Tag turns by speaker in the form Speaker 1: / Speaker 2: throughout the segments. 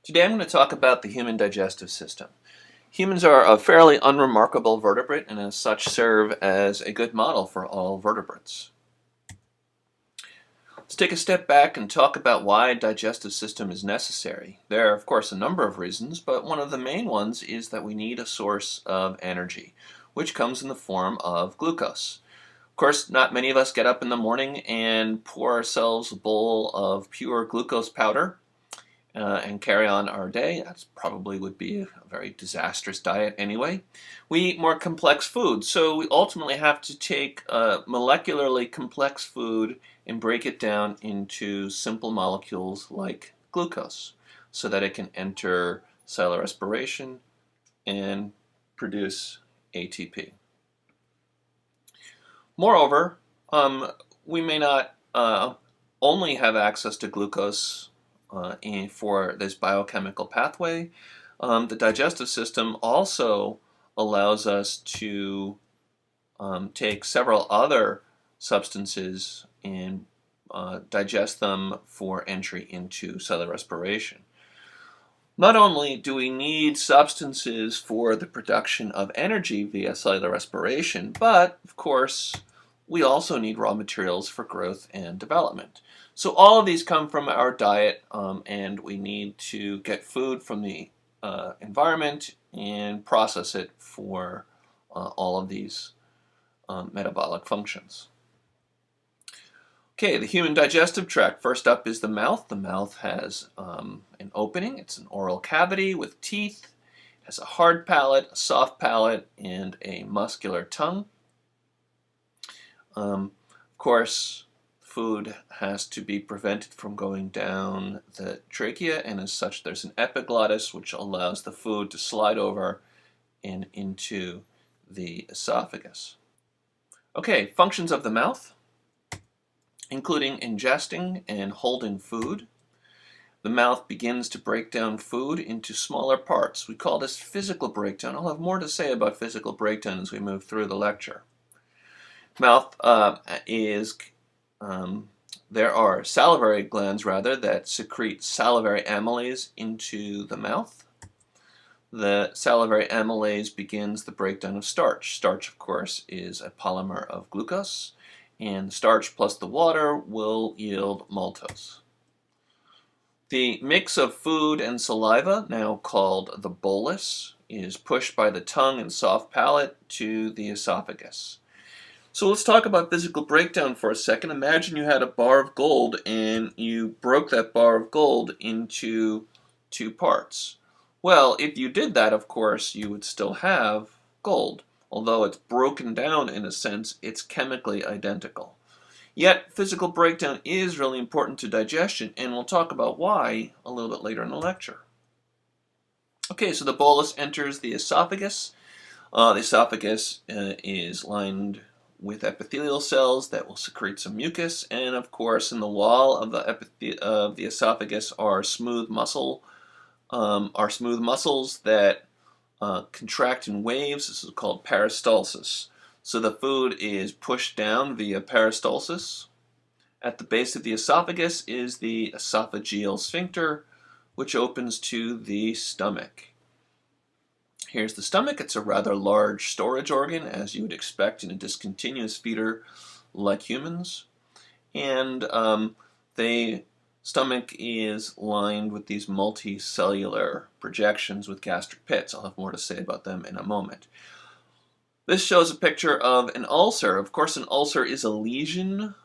Speaker 1: Today I'm going to talk about the human digestive system. Humans are a fairly unremarkable vertebrate and as such serve as a good model for all vertebrates. Let's take a step back and talk about why a digestive system is necessary. There are of course a number of reasons, but one of the main ones is that we need a source of energy, which comes in the form of glucose. Of course, not many of us get up in the morning and pour ourselves a bowl of pure glucose powder and carry on our day. That probably would be a very disastrous diet anyway. We eat more complex food, so we ultimately have to take molecularly complex food and break it down into simple molecules like glucose so that it can enter cellular respiration and produce ATP. Moreover, we may not only have access to glucose for this biochemical pathway. The digestive system also allows us to take several other substances and digest them for entry into cellular respiration. Not only do we need substances for the production of energy via cellular respiration, but of course we also need raw materials for growth and development. So all of these come from our diet, and we need to get food from the environment and process it for all of these metabolic functions. Okay, the human digestive tract. First up is the mouth. The mouth has an opening. It's an oral cavity with teeth. It has a hard palate, a soft palate, and a muscular tongue. Of course, food has to be prevented from going down the trachea, and as such there's an epiglottis which allows the food to slide over and into the esophagus. Okay, functions of the mouth, including ingesting and holding food. The mouth begins to break down food into smaller parts. We call this physical breakdown. I'll have more to say about physical breakdown as we move through the lecture. Mouth there are salivary glands that secrete salivary amylase into the mouth. The salivary amylase begins the breakdown of starch. Starch, of course, is a polymer of glucose, and starch plus the water will yield maltose. The mix of food and saliva, now called the bolus, is pushed by the tongue and soft palate to the esophagus. So let's talk about physical breakdown for a second. Imagine you had a bar of gold and you broke that bar of gold into two parts. Well, if you did that, of course, you would still have gold. Although it's broken down in a sense, it's chemically identical. Yet, physical breakdown is really important to digestion, and we'll talk about why a little bit later in the lecture. Okay, so the bolus enters the esophagus. The esophagus is lined with epithelial cells that will secrete some mucus, and of course in the wall of the esophagus are smooth muscles that contract in waves. This is called peristalsis. So the food is pushed down via peristalsis. At the base of the esophagus is the esophageal sphincter, which opens to the stomach. Here's the stomach. It's a rather large storage organ, as you would expect in a discontinuous feeder like humans. And the stomach is lined with these multicellular projections with gastric pits. I'll have more to say about them in a moment. This shows a picture of an ulcer. Of course, an ulcer is a lesion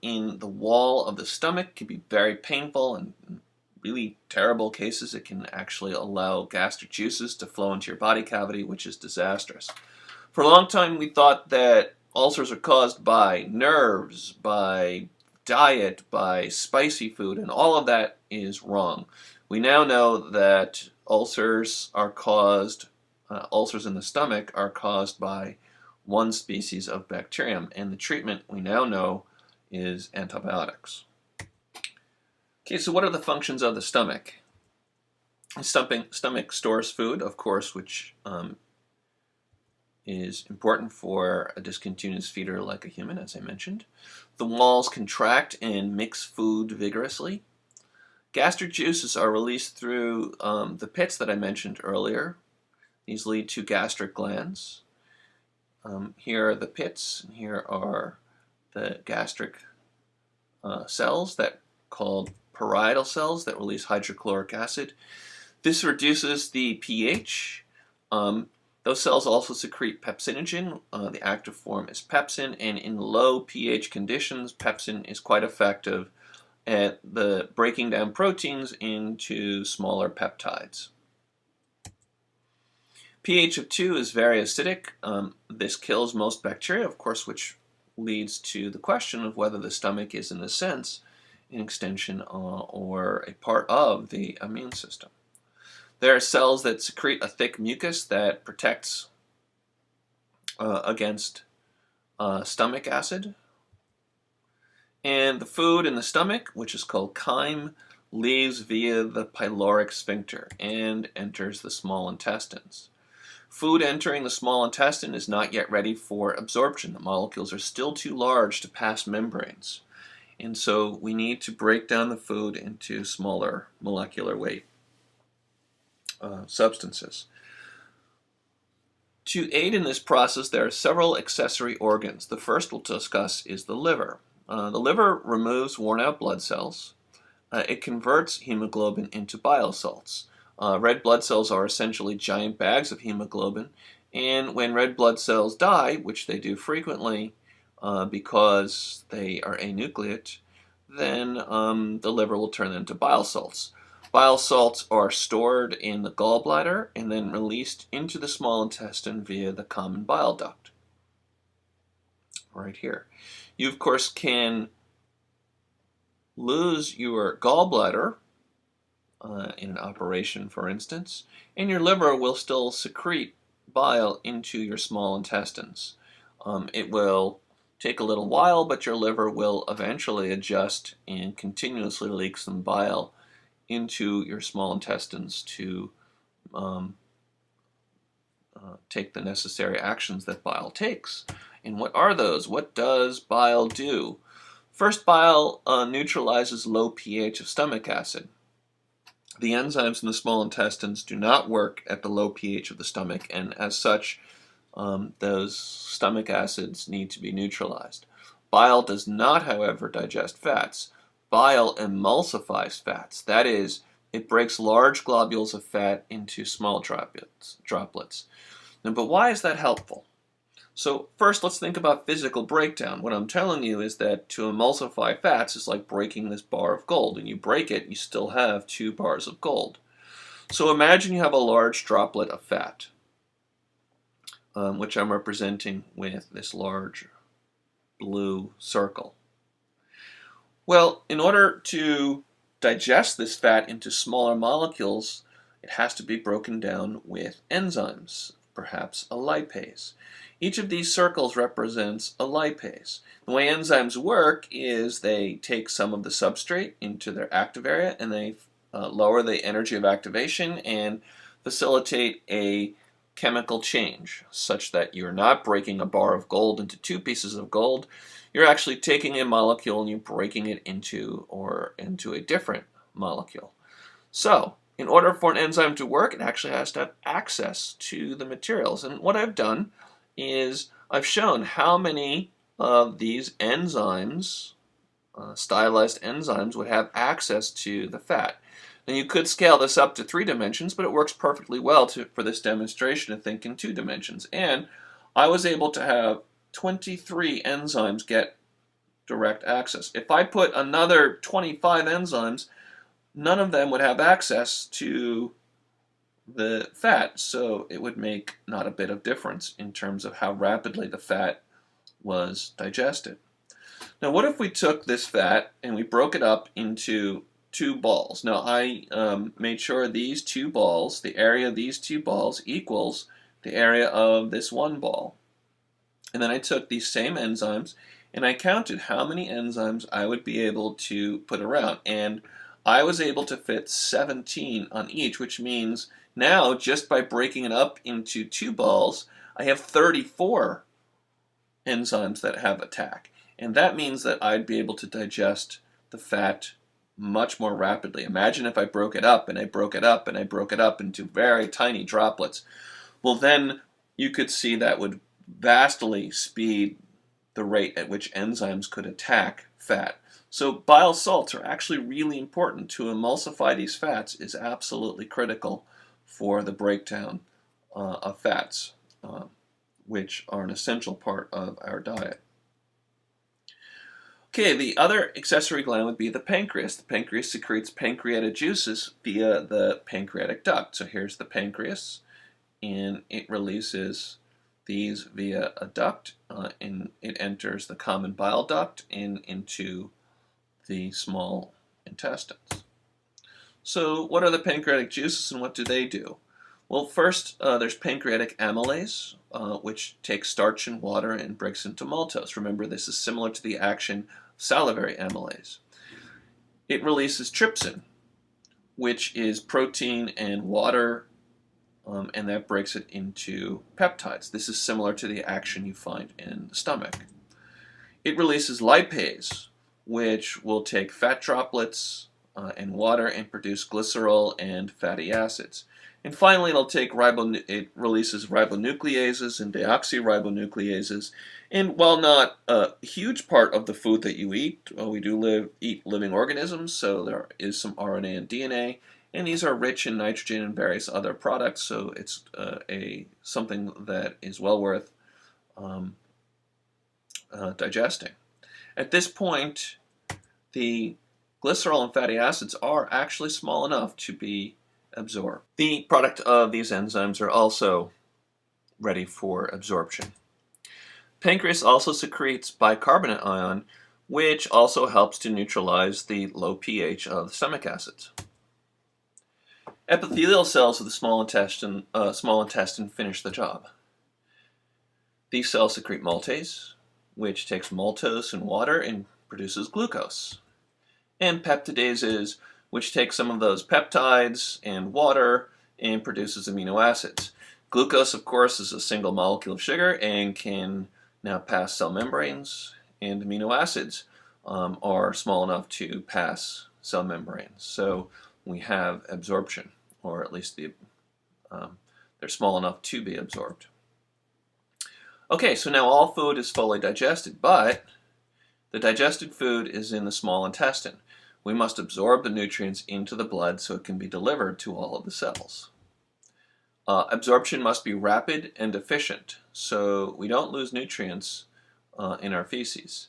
Speaker 1: in the wall of the stomach. It can be very painful, and in really terrible cases it can actually allow gastric juices to flow into your body cavity, which is disastrous. For a long time we thought that ulcers are caused by nerves, by diet, by spicy food, and all of that is wrong. We now know that ulcers in the stomach are caused by one species of bacterium, and the treatment we now know is antibiotics. Okay, so what are the functions of the stomach? The stomach stores food, of course, which is important for a discontinuous feeder like a human, as I mentioned. The walls contract and mix food vigorously. Gastric juices are released through the pits that I mentioned earlier. These lead to gastric glands. Here are the pits, and here are the gastric cells that called parietal cells that release hydrochloric acid. This reduces the pH. Those cells also secrete pepsinogen. The active form is pepsin, and in low pH conditions, pepsin is quite effective at the breaking down proteins into smaller peptides. pH of 2 is very acidic. This kills most bacteria, of course, which leads to the question of whether the stomach is, in a sense, an extension or a part of the immune system. There are cells that secrete a thick mucus that protects against stomach acid. And the food in the stomach, which is called chyme, leaves via the pyloric sphincter and enters the small intestines. Food entering the small intestine is not yet ready for absorption. The molecules are still too large to pass membranes. And so we need to break down the food into smaller molecular weight substances. To aid in this process, there are several accessory organs. The first we'll discuss is the liver. The liver removes worn-out blood cells. It converts hemoglobin into bile salts. Red blood cells are essentially giant bags of hemoglobin, and when red blood cells die, which they do frequently because they are anucleate, then the liver will turn them into bile salts. Bile salts are stored in the gallbladder and then released into the small intestine via the common bile duct. Right here. You, of course, can lose your gallbladder in an operation, for instance, and your liver will still secrete bile into your small intestines. It will take a little while, but your liver will eventually adjust and continuously leak some bile into your small intestines to take the necessary actions that bile takes. And what are those? What does bile do? First, bile neutralizes low pH of stomach acid. The enzymes in the small intestines do not work at the low pH of the stomach, and as such, those stomach acids need to be neutralized. Bile does not, however, digest fats. Bile emulsifies fats. That is, it breaks large globules of fat into small droplets. Now, but why is that helpful? So first, let's think about physical breakdown. What I'm telling you is that to emulsify fats is like breaking this bar of gold. And you break it, you still have 2 bars of gold. So imagine you have a large droplet of fat, which I'm representing with this large blue circle. Well, in order to digest this fat into smaller molecules, it has to be broken down with enzymes, perhaps a lipase. Each of these circles represents a lipase. The way enzymes work is they take some of the substrate into their active area and they lower the energy of activation and facilitate a chemical change such that you're not breaking a bar of gold into 2 pieces of gold. You're actually taking a molecule and you're breaking it into a different molecule. So, in order for an enzyme to work, it actually has to have access to the materials. And what I've done is I've shown how many of these enzymes, stylized enzymes, would have access to the fat. Now you could scale this up to 3 dimensions, but it works perfectly well for this demonstration to think in 2 dimensions. And I was able to have 23 enzymes get direct access. If I put another 25 enzymes, none of them would have access to the fat, so it would make not a bit of difference in terms of how rapidly the fat was digested. Now what if we took this fat and we broke it up into 2 balls? Now I made sure these 2 balls, the area of these 2 balls equals the area of this 1 ball. And then I took these same enzymes and I counted how many enzymes I would be able to put around. And I was able to fit 17 on each, which means now just by breaking it up into 2 balls, I have 34 enzymes that have attack. And that means that I'd be able to digest the fat much more rapidly. Imagine if I broke it up and I broke it up and I broke it up into very tiny droplets. Well, then you could see that would vastly speed the rate at which enzymes could attack fat. So bile salts are actually really important. To emulsify these fats is absolutely critical for the breakdown of fats, which are an essential part of our diet. Okay, the other accessory gland would be the pancreas. The pancreas secretes pancreatic juices via the pancreatic duct. So here's the pancreas, and it releases these via a duct, and it enters the common bile duct and into the small intestines. So what are the pancreatic juices and what do they do? Well, first there's pancreatic amylase, which takes starch and water and breaks into maltose. Remember, this is similar to the action of salivary amylase. It releases trypsin, which is protein and water, and that breaks it into peptides. This is similar to the action you find in the stomach. It releases lipase, which will take fat droplets and water and produce glycerol and fatty acids. And finally, it releases ribonucleases and deoxyribonucleases. And while not a huge part of the food that you eat, we do eat living organisms, so there is some RNA and DNA, and these are rich in nitrogen and various other products, so it's something that is well worth digesting. At this point, the glycerol and fatty acids are actually small enough to be absorbed. The product of these enzymes are also ready for absorption. Pancreas also secretes bicarbonate ion, which also helps to neutralize the low pH of the stomach acids. Epithelial cells of the small intestine finish the job. These cells secrete maltase, which takes maltose and water and produces glucose, and peptidases, which take some of those peptides and water and produces amino acids. Glucose, of course, is a single molecule of sugar and can now pass cell membranes, and amino acids are small enough to pass cell membranes. So we have absorption, or at least they're small enough to be absorbed. Okay, so now all food is fully digested, but the digested food is in the small intestine. We must absorb the nutrients into the blood so it can be delivered to all of the cells. Absorption must be rapid and efficient, so we don't lose nutrients in our feces.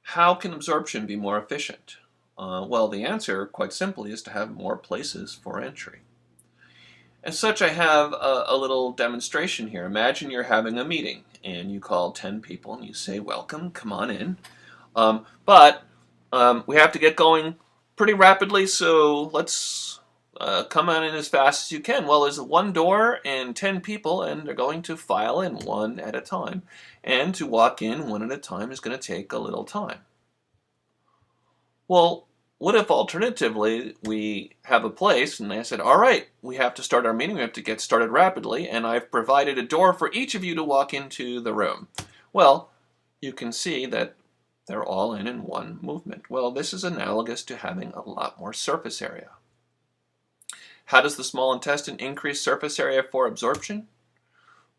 Speaker 1: How can absorption be more efficient? Well, the answer, quite simply, is to have more places for entry. As such, I have a little demonstration here. Imagine you're having a meeting, and you call 10 people, and you say, welcome, come on in. But we have to get going pretty rapidly, so let's come on in as fast as you can. Well, there's one door and 10 people, and they're going to file in one at a time. And to walk in one at a time is going to take a little time. Well, what if alternatively we have a place and I said, all right, we have to start our meeting, we have to get started rapidly, and I've provided a door for each of you to walk into the room. Well, you can see that they're all in one movement. Well, this is analogous to having a lot more surface area. How does the small intestine increase surface area for absorption?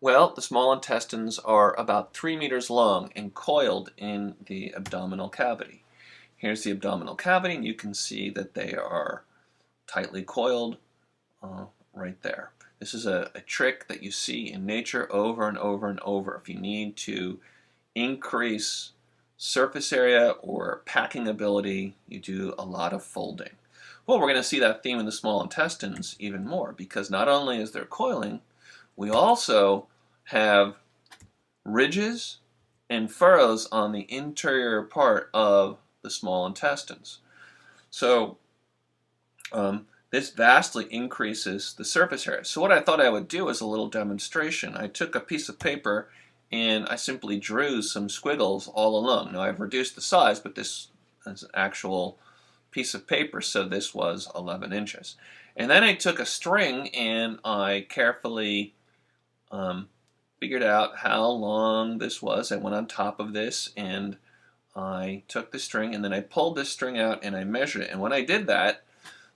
Speaker 1: Well, the small intestines are about 3 meters long and coiled in the abdominal cavity. Here's the abdominal cavity, and you can see that they are tightly coiled right there. This is a trick that you see in nature over and over and over. If you need to increase surface area or packing ability, you do a lot of folding. Well, we're going to see that theme in the small intestines even more, because not only is there coiling, we also have ridges and furrows on the interior part of the small intestines. So this vastly increases the surface area. So what I thought I would do is a little demonstration. I took a piece of paper and I simply drew some squiggles all along. Now I've reduced the size, but this is an actual piece of paper, so this was 11 inches. And then I took a string and I carefully figured out how long this was. I went on top of this and I took the string and then I pulled this string out and I measured it. And when I did that,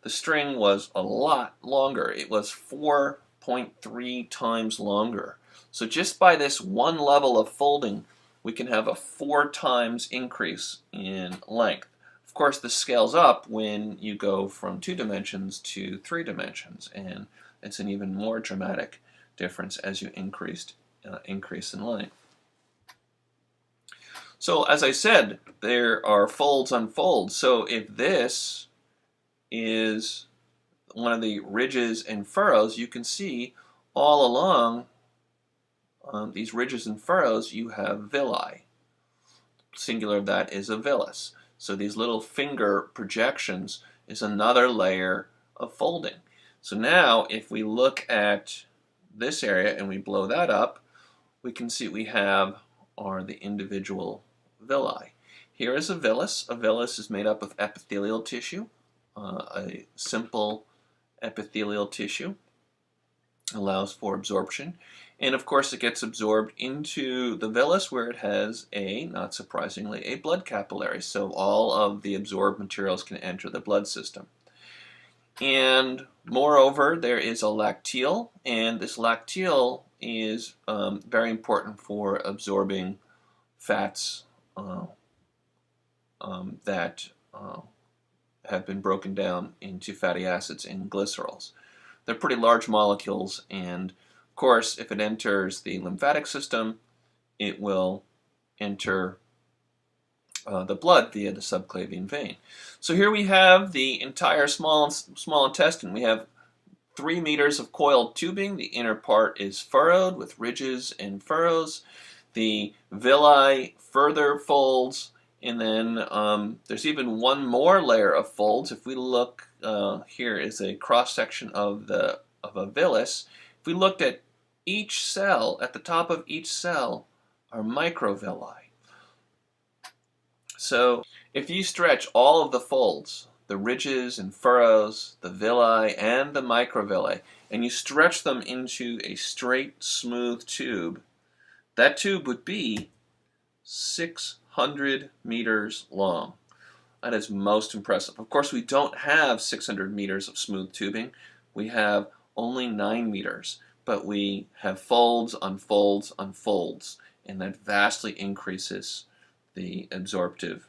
Speaker 1: the string was a lot longer. It was 4.3 times longer. So just by this one level of folding, we can have a 4 times increase in length. Of course, this scales up when you go from 2 dimensions to 3 dimensions, and it's an even more dramatic difference as you increase in length. So as I said, there are folds on folds. So if this is one of the ridges and furrows, you can see all along these ridges and furrows you have villi. Singular of that is a villus. So these little finger projections is another layer of folding. So now if we look at this area and we blow that up, we can see we have are the individual villi. Here is a villus. A villus is made up of epithelial tissue, a simple epithelial tissue, allows for absorption. And of course it gets absorbed into the villus where it has not surprisingly, a blood capillary. So all of the absorbed materials can enter the blood system. And moreover, there is a lacteal, and this lacteal is very important for absorbing fats that have been broken down into fatty acids and glycerols. They're pretty large molecules, and of course, if it enters the lymphatic system, it will enter the blood via the subclavian vein. So here we have the entire small intestine. We have 3 meters of coiled tubing. The inner part is furrowed with ridges and furrows. The villi further folds, and then there's even one more layer of folds. If we look, here is a cross-section of a villus. If we looked at each cell, at the top of each cell are microvilli. So if you stretch all of the folds, the ridges and furrows, the villi and the microvilli, and you stretch them into a straight, smooth tube, that tube would be 600 meters long. That is most impressive. Of course, we don't have 600 meters of smooth tubing. We have only 9 meters, but we have folds on folds on folds, and that vastly increases the absorptive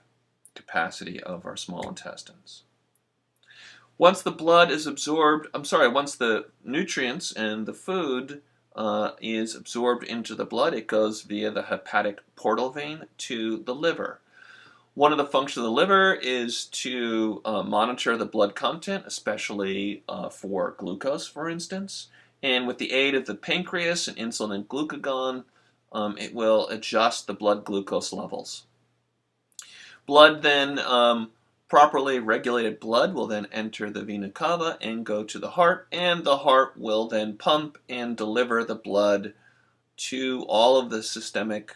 Speaker 1: capacity of our small intestines. Once the blood is absorbed, once the nutrients and the food is absorbed into the blood, it goes via the hepatic portal vein to the liver. One of the functions of the liver is to monitor the blood content, especially for glucose, for instance. And with the aid of the pancreas and insulin and glucagon, it will adjust the blood glucose levels. Blood then, properly regulated blood will then enter the vena cava and go to the heart, and the heart will then pump and deliver the blood to all of the systemic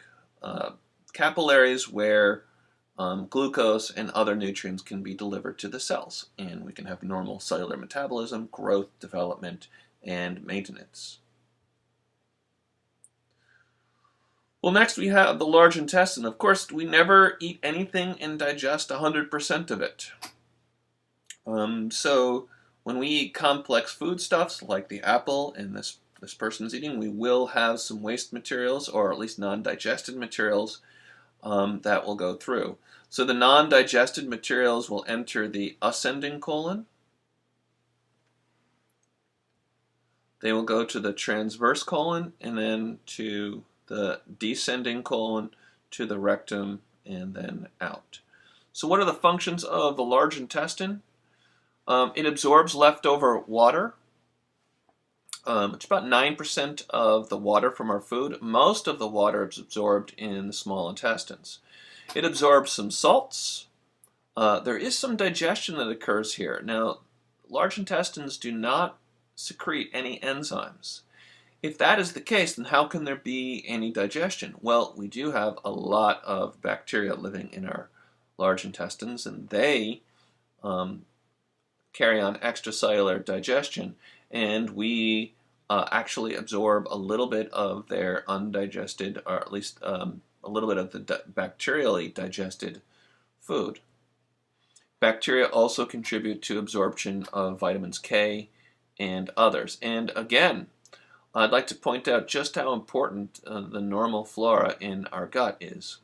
Speaker 1: capillaries where glucose and other nutrients can be delivered to the cells, and we can have normal cellular metabolism, growth, development, and maintenance. Well, next we have the large intestine. Of course, we never eat anything and digest 100% of it. So when we eat complex foodstuffs like the apple and this person's eating, we will have some waste materials, or at least non-digested materials, that will go through. So the non-digested materials will enter the ascending colon. They will go to the transverse colon, and then to the descending colon, to the rectum, and then out. So what are the functions of the large intestine? It absorbs leftover water. It's about 9% of the water from our food. Most of the water is absorbed in the small intestines. It absorbs some salts. There is some digestion that occurs here. Now, large intestines do not secrete any enzymes. If that is the case, then how can there be any digestion? Well, we do have a lot of bacteria living in our large intestines, and they carry on extracellular digestion, and we actually absorb a little bit of their undigested, or at least a little bit of the bacterially digested food. Bacteria also contribute to absorption of vitamins K and others. And again, I'd like to point out just how important the normal flora in our gut is.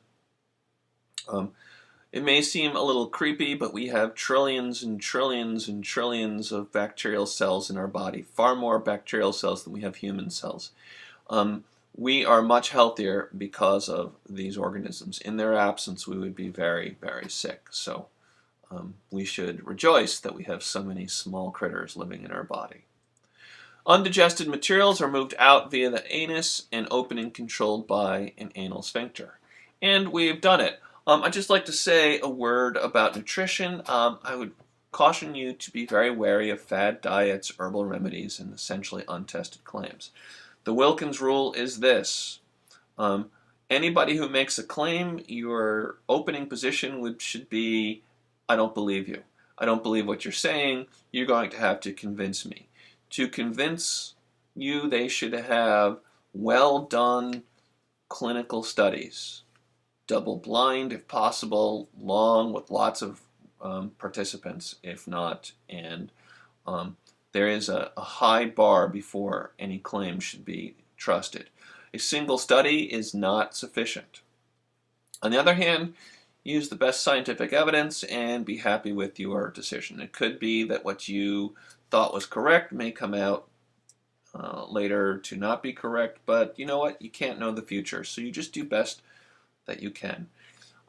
Speaker 1: It may seem a little creepy, but we have trillions and trillions and trillions of bacterial cells in our body, far more bacterial cells than we have human cells. We are much healthier because of these organisms. In their absence, we would be very, very sick. So we should rejoice that we have so many small critters living in our body. Undigested materials are moved out via the anus, an opening controlled by an anal sphincter. And we've done it. I'd just like to say a word about nutrition. I would caution you to be very wary of fad diets, herbal remedies, and essentially untested claims. The Wilkins rule is this. Anybody who makes a claim, your opening position should be, I don't believe you. I don't believe what you're saying. You're going to have to convince me. To convince you, they should have well-done clinical studies. Double-blind, if possible, long, with lots of participants, if not. And there is a high bar before any claim should be trusted. A single study is not sufficient. On the other hand, use the best scientific evidence and be happy with your decision. It could be that what you thought was correct may come out later to not be correct, but you know what? You can't know the future, so you just do best that you can.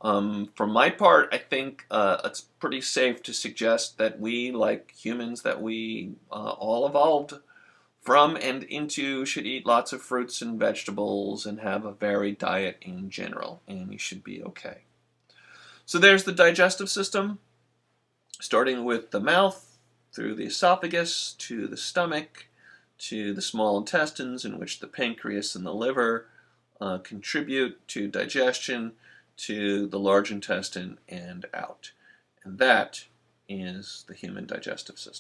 Speaker 1: For my part, I think it's pretty safe to suggest that we, like humans, that we all evolved from and into, should eat lots of fruits and vegetables and have a varied diet in general, and you should be okay. So there's the digestive system, starting with the mouth, through the esophagus, to the stomach, to the small intestines, in which the pancreas and the liver contribute to digestion, to the large intestine and out. And that is the human digestive system.